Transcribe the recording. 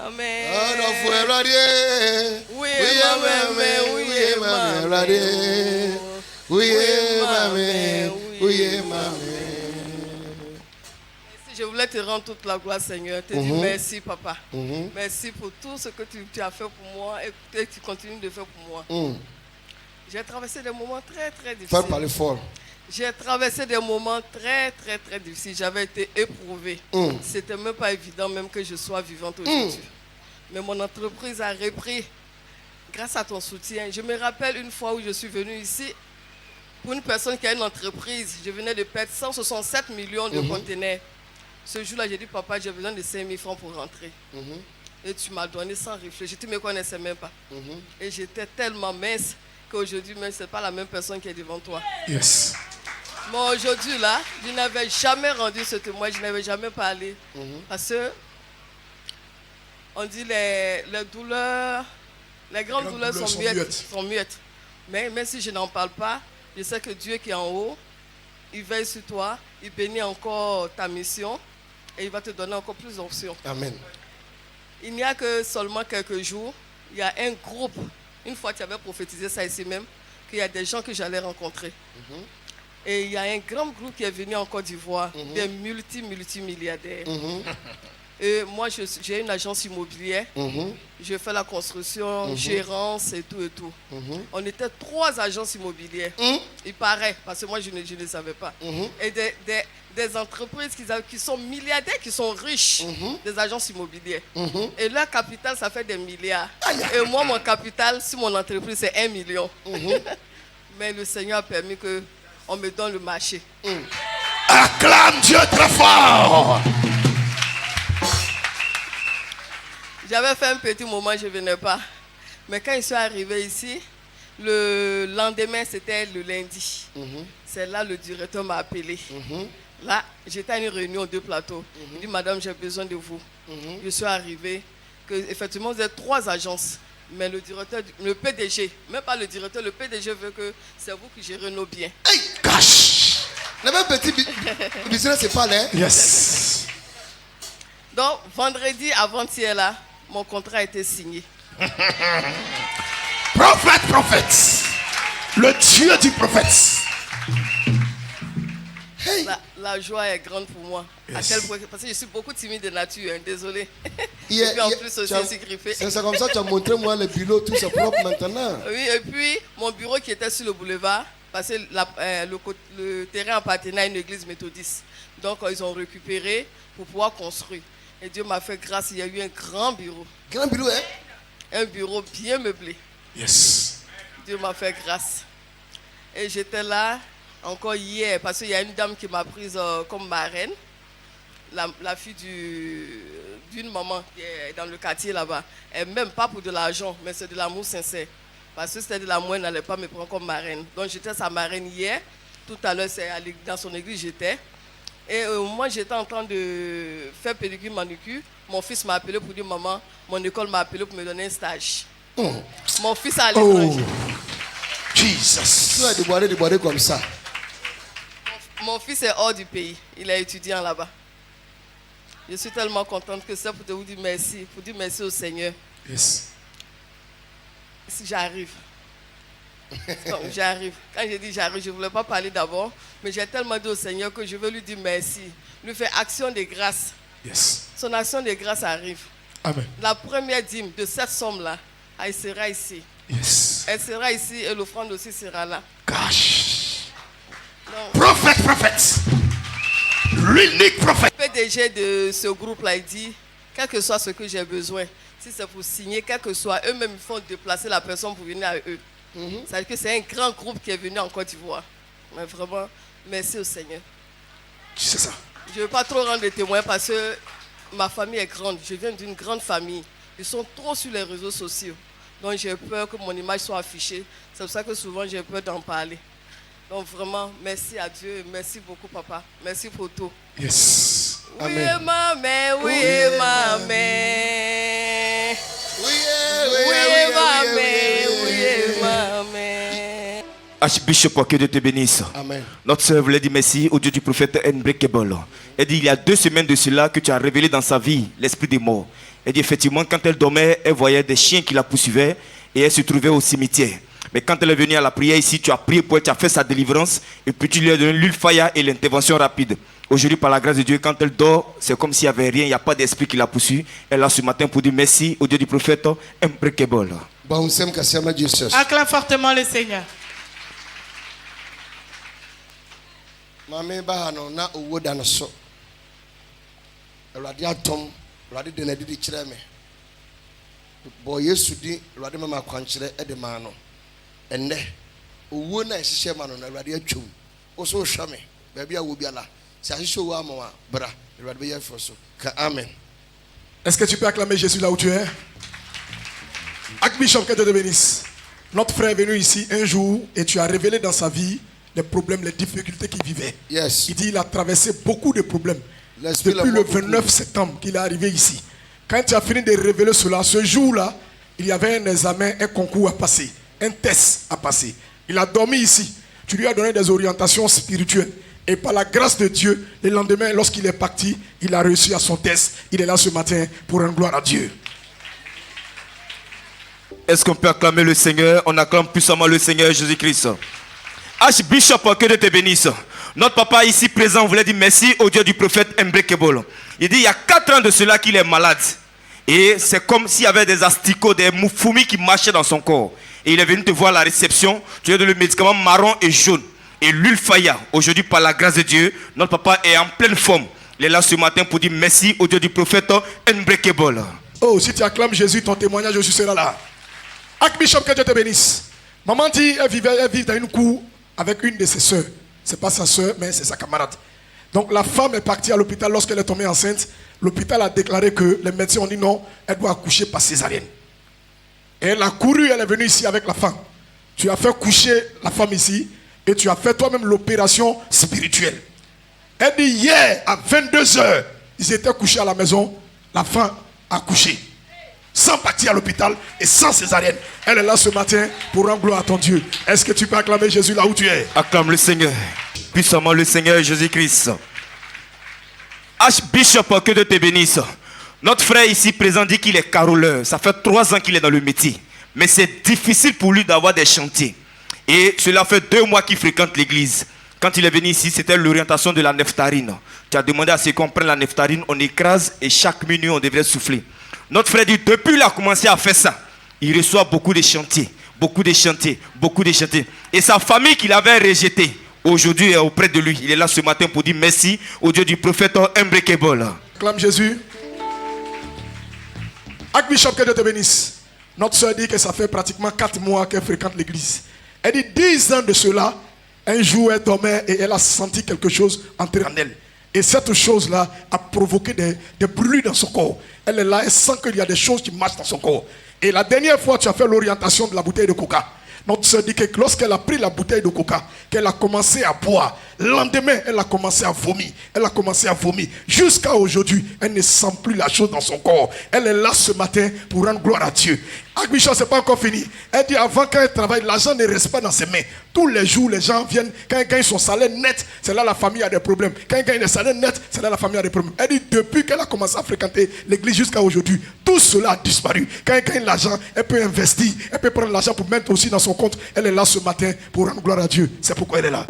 maman. Oh, non, faut radier. Oui, maman. Oui, maman. Radier. Oui, maman. Oui, maman. Je voulais te rendre toute la gloire, Seigneur. Te dire merci, papa. Merci pour tout ce que tu as fait pour moi et que tu continues de faire pour moi. J'ai traversé des moments très, très difficiles. Faut parler fort. J'ai traversé des moments très, très, très difficiles. J'avais été éprouvée. C'était même pas évident même que je sois vivante aujourd'hui. Mais mon entreprise a repris grâce à ton soutien. Je me rappelle une fois où je suis venue ici, pour une personne qui a une entreprise, je venais de perdre 167 millions de conteneurs. Ce jour-là, j'ai dit, papa, j'ai besoin de 5 000 francs pour rentrer. Et tu m'as donné sans réfléchir. Tu ne me connaissais même pas. Et j'étais tellement mince qu'aujourd'hui, même, ce n'est pas la même personne qui est devant toi. Yes. Moi, aujourd'hui, là, je n'avais jamais rendu ce témoignage, je n'avais jamais parlé. Parce que, on dit les douleurs, les grandes douleurs sont muettes. Mais même si je n'en parle pas, je sais que Dieu qui est en haut, il veille sur toi, il bénit encore ta mission et il va te donner encore plus d'options. Amen. Il n'y a que seulement quelques jours, il y a un groupe, une fois tu avais prophétisé ça ici même, qu'il y a des gens que j'allais rencontrer. Et il y a un grand groupe qui est venu en Côte d'Ivoire, des multimilliardaires. Et moi, j'ai une agence immobilière. Je fais la construction, gérance et tout et tout. On était 3 agences immobilières. Il paraît, parce que moi, je ne savais pas. Et des entreprises qui sont milliardaires, qui sont riches, des agences immobilières. Et leur capital, ça fait des milliards. Et moi, mon capital, sur mon entreprise, c'est 1 million. Mais le Seigneur a permis qu'on me donne le marché. Acclame Dieu très fort. J'avais fait un petit moment, je ne venais pas. Mais quand je suis arrivé ici, le lendemain, c'était le lundi. C'est là le directeur m'a appelé. Là, j'étais à une réunion de plateaux. Il dit, madame, j'ai besoin de vous. Je suis arrivé. Effectivement, vous êtes 3 agences. Mais le directeur, le PDG, même pas le directeur, le PDG veut que c'est vous qui gérez nos biens. Hey, cash. Le même petit business, c'est pas là. Yes. Donc, vendredi avant-hier, là, mon contrat a été signé. Prophète. Le Dieu du prophète. Hey. La joie est grande pour moi. Yes. À quel point, parce que je suis beaucoup timide de nature, hein, désolé. Et puis en plus aussi griffé. C'est comme ça que tu as montré moi le bureau, tout c'est propre maintenant. Oui, et puis mon bureau qui était sur le boulevard, parce que le terrain appartenait à une église méthodiste. Donc ils ont récupéré pour pouvoir construire. Et Dieu m'a fait grâce, il y a eu un grand bureau. Grand bureau, hein? Un bureau bien meublé. Yes. Dieu m'a fait grâce. Et j'étais là encore hier, parce qu'il y a une dame qui m'a prise comme marraine, la fille d'une maman qui est dans le quartier là-bas. Et même pas pour de l'argent, mais c'est de l'amour sincère. Parce que c'était de l'amour, elle n'allait pas me prendre comme marraine. Donc j'étais sa marraine hier. Tout à l'heure, dans son église, j'étais. Et moi, j'étais en train de faire pédicure, manucure. Mon fils m'a appelé pour dire, maman, mon école m'a appelé pour me donner un stage. Mon fils a l'étranger. Jesus. Tu as déboiré comme ça. Mon fils est hors du pays. Il est étudiant là-bas. Je suis tellement contente que c'est pour te vous dire merci. Pour dire merci au Seigneur. Yes. Si j'arrive. J'arrive. Quand j'ai dit j'arrive, je ne voulais pas parler d'abord. Mais j'ai tellement dit au Seigneur que je veux lui dire merci. Lui faire action de grâce. Yes. Son action de grâce arrive. Amen. La première dîme de cette somme-là, elle sera ici. Yes. Elle sera ici et l'offrande aussi sera là. Gosh. Prophète. L'unique prophète. Le PDG de ce groupe-là, il dit, quel que soit ce que j'ai besoin, si c'est pour signer, quel que soit, eux-mêmes, ils font déplacer la personne pour venir à eux. Ça veut dire que c'est un grand groupe qui est venu en Côte d'Ivoire. Mais vraiment, merci au Seigneur. C'est ça. Je ne veux pas trop rendre des témoins parce que ma famille est grande. Je viens d'une grande famille. Ils sont trop sur les réseaux sociaux. Donc j'ai peur que mon image soit affichée. C'est pour ça que souvent j'ai peur d'en parler. Donc vraiment, merci à Dieu. Merci beaucoup, papa. Merci pour tout. Yes. Oui, Amen. maman. Oui, maman. Oui, maman. Oui, maman. Archbishop, que Dieu te bénisse. Amen. Notre sœur voulait dire merci au Dieu du prophète Unbreakable. Elle dit il y a 2 semaines de cela que tu as révélé dans sa vie l'esprit des morts. Elle dit effectivement quand elle dormait, elle voyait des chiens qui la poursuivaient et elle se trouvait au cimetière. Mais quand elle est venue à la prière ici, tu as prié pour elle, tu as fait sa délivrance et puis tu lui as donné l'huile fire et l'intervention rapide. Aujourd'hui, par la grâce de Dieu, quand elle dort, c'est comme s'il n'y avait rien, il n'y a pas d'esprit qui la poursuit. Elle est là ce matin pour dire merci au Dieu du prophète Unbreakable. Acclame fortement le Seigneur. Mame bahano na owo da no so. Awurade atom, awurade de na didi kire me. Bo Yesu di awurade mama kwankire e de ma no. Enne owo na ehihye ma no na awurade atwom. Wo so hwa me, ba bia wo biala. Si ahihye owo amawa bra, awurade be yefo so. Ka amen. Est-ce que tu peux acclamer Jésus là où tu es? Archbishop, que Dieu te bénisse. Notre frère est venu ici un jour et tu as révélé dans sa vie les problèmes, les difficultés qu'il vivait. Yes. Il dit qu'il a traversé beaucoup de problèmes. Depuis le 29 septembre qu'il est arrivé ici. Quand tu as fini de révéler cela, ce jour-là, il y avait un examen, un concours à passer, un test à passer. Il a dormi ici. Tu lui as donné des orientations spirituelles. Et par la grâce de Dieu, le lendemain, lorsqu'il est parti, il a réussi à son test. Il est là ce matin pour rendre gloire à Dieu. Est-ce qu'on peut acclamer le Seigneur? On acclame puissamment le Seigneur Jésus-Christ. Archbishop, que Dieu te bénisse. Notre papa ici présent voulait dire merci au Dieu du prophète Unbreakable. Il dit il y a 4 ans de cela qu'il est malade. Et c'est comme s'il y avait des asticots, des fourmis qui marchaient dans son corps. Et il est venu te voir à la réception. Tu as donné le médicament marron et jaune. Et l'huile faya. Aujourd'hui, par la grâce de Dieu, notre papa est en pleine forme. Il est là ce matin pour dire merci au Dieu du prophète Unbreakable. Oh, si tu acclames Jésus, ton témoignage aussi sera là. Archbishop, que Dieu te bénisse. Maman dit elle vit dans une cour avec une de ses sœurs. Ce n'est pas sa sœur, mais c'est sa camarade. Donc la femme est partie à l'hôpital lorsqu'elle est tombée enceinte. L'hôpital a déclaré que les médecins ont dit non, elle doit accoucher par césarienne. Et elle a couru, elle est venue ici avec la femme. Tu as fait coucher la femme ici et tu as fait toi-même l'opération spirituelle. Elle dit hier à 22h, ils étaient couchés à la maison, la femme a couché. Sans partir à l'hôpital et sans césarienne. Elle est là ce matin pour rendre gloire à ton Dieu. Est-ce que tu peux acclamer Jésus là où tu es? Acclame le Seigneur. Puissamment le Seigneur Jésus-Christ. Archbishop, que Dieu te bénisse. Notre frère ici présent dit qu'il est caroleur. Ça fait 3 ans qu'il est dans le métier. Mais c'est difficile pour lui d'avoir des chantiers. Et cela fait 2 mois qu'il fréquente l'église. Quand il est venu ici, c'était l'orientation de la nephtarine. Tu as demandé à ce qu'on prenne la nephtarine, on écrase et chaque minute on devrait souffler. Notre frère dit, depuis qu'il a commencé à faire ça, il reçoit beaucoup de chantiers, beaucoup de chantiers, beaucoup de chantiers. Et sa famille qu'il avait rejetée, aujourd'hui est auprès de lui. Il est là ce matin pour dire merci au Dieu du prophète Unbreakable. Acclame Jésus. Archbishop, que Dieu te bénisse. Notre soeur dit que ça fait pratiquement 4 mois qu'elle fréquente l'église. Elle dit 10 ans de cela, un jour elle dormait et elle a senti quelque chose entrer en elle. Et cette chose-là a provoqué des brûlures dans son corps. Elle est là, elle sent qu'il y a des choses qui marchent dans son corps. Et la dernière fois, tu as fait l'orientation de la bouteille de coca. Notre soeur dit que lorsqu'elle a pris la bouteille de coca, qu'elle a commencé à boire, le lendemain, elle a commencé à vomir. Elle a commencé à vomir. Jusqu'à aujourd'hui, elle ne sent plus la chose dans son corps. Elle est là ce matin pour rendre gloire à Dieu. Archbishop, c'est pas encore fini. Elle dit avant qu'elle travaille, l'argent ne reste pas dans ses mains. Tous les jours, les gens viennent. Quand ils gagnent son salaire net, c'est là la famille a des problèmes. Quand ils gagnent le salaire net, c'est là la famille a des problèmes. Elle dit depuis qu'elle a commencé à fréquenter l'église jusqu'à aujourd'hui, tout cela a disparu. Quand elle gagne l'argent, elle peut investir. Elle peut prendre l'argent pour mettre aussi dans son compte. Elle est là ce matin pour rendre gloire à Dieu. C'est pourquoi elle est là.